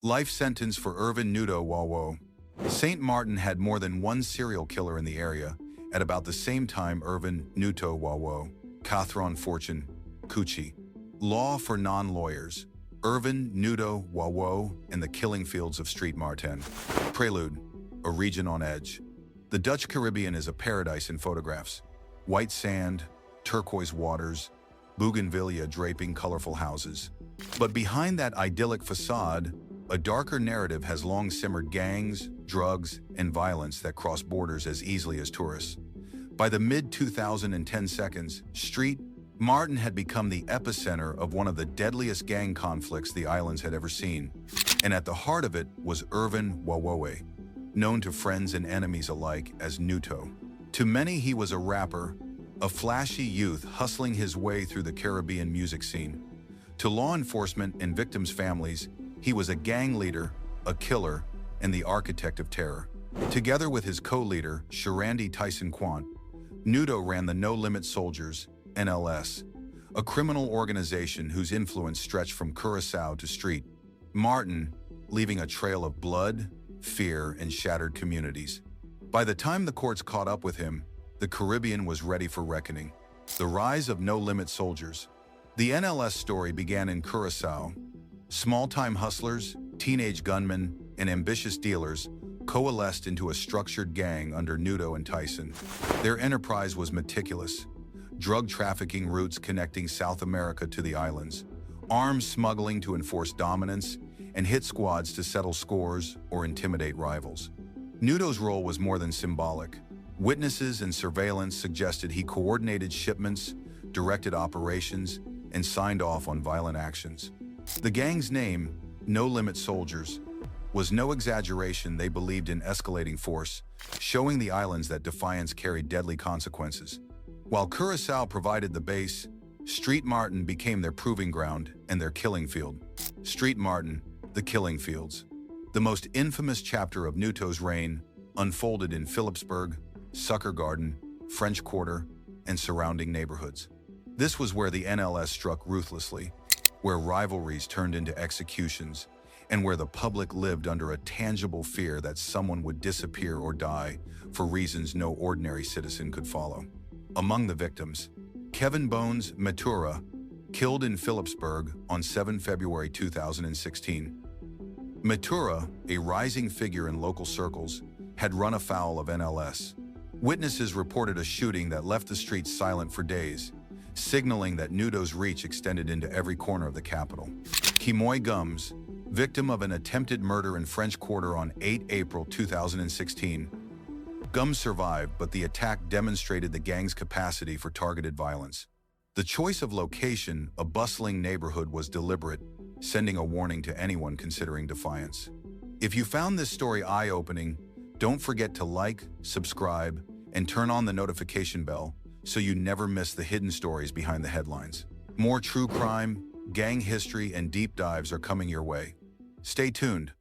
Life sentence for Urvin Nuto Wawoe. St. Maarten had more than one serial killer in the area. At about the same time, Urvin Nuto Wawoe, Cathron Fortune, Cucci. Law for non-lawyers. Urvin Nuto Wawoe and the Killing Fields of St. Maarten. Prelude, a region on edge. The Dutch Caribbean is a paradise in photographs. White sand, turquoise waters, bougainvillea draping colorful houses. But behind that idyllic facade, a darker narrative has long simmered: gangs, drugs, and violence that cross borders as easily as tourists. By the mid-2010 seconds, St. Maarten had become the epicenter of one of the deadliest gang conflicts the islands had ever seen. And at the heart of it was Urvin Wawoe, known to friends and enemies alike as Nuto. To many, he was a rapper, a flashy youth hustling his way through the Caribbean music scene. To law enforcement and victims' families, he was a gang leader, a killer, and the architect of terror. Together with his co-leader, Sharandi Tyson Quant, Nuto ran the No Limit Soldiers, NLS, a criminal organization whose influence stretched from Curaçao to St. Maarten, leaving a trail of blood, fear, and shattered communities. By the time the courts caught up with him, the Caribbean was ready for reckoning. The rise of No Limit Soldiers. The NLS story began in Curaçao. Small-time hustlers, teenage gunmen, and ambitious dealers coalesced into a structured gang under Nuto and Tyson. Their enterprise was meticulous. Drug trafficking routes connecting South America to the islands, arms smuggling to enforce dominance, and hit squads to settle scores or intimidate rivals. Nuto's role was more than symbolic. Witnesses and surveillance suggested he coordinated shipments, directed operations, and signed off on violent actions. The gang's name, No Limit Soldiers, was no exaggeration. They believed in escalating force, showing the islands that defiance carried deadly consequences. While Curaçao provided the base, St. Maarten became their proving ground and their killing field. St. Maarten, the killing fields. The most infamous chapter of Nuto's reign unfolded in Philipsburg, Sucker Garden, French Quarter, and surrounding neighborhoods. This was where the NLS struck ruthlessly, where rivalries turned into executions, and where the public lived under a tangible fear that someone would disappear or die for reasons no ordinary citizen could follow. Among the victims, Kevin Bones Matura, killed in Philipsburg on 7 February 2016. Matura, a rising figure in local circles, had run afoul of NLS. Witnesses reported a shooting that left the streets silent for days, signaling that Nuto's reach extended into every corner of the capital. Kimoy Gums, victim of an attempted murder in French Quarter on 8 April 2016. Gums survived, but the attack demonstrated the gang's capacity for targeted violence. The choice of location, a bustling neighborhood, was deliberate, sending a warning to anyone considering defiance. If you found this story eye-opening, don't forget to like, subscribe, and turn on the notification bell so you never miss the hidden stories behind the headlines. More true crime, gang history, and deep dives are coming your way. Stay tuned.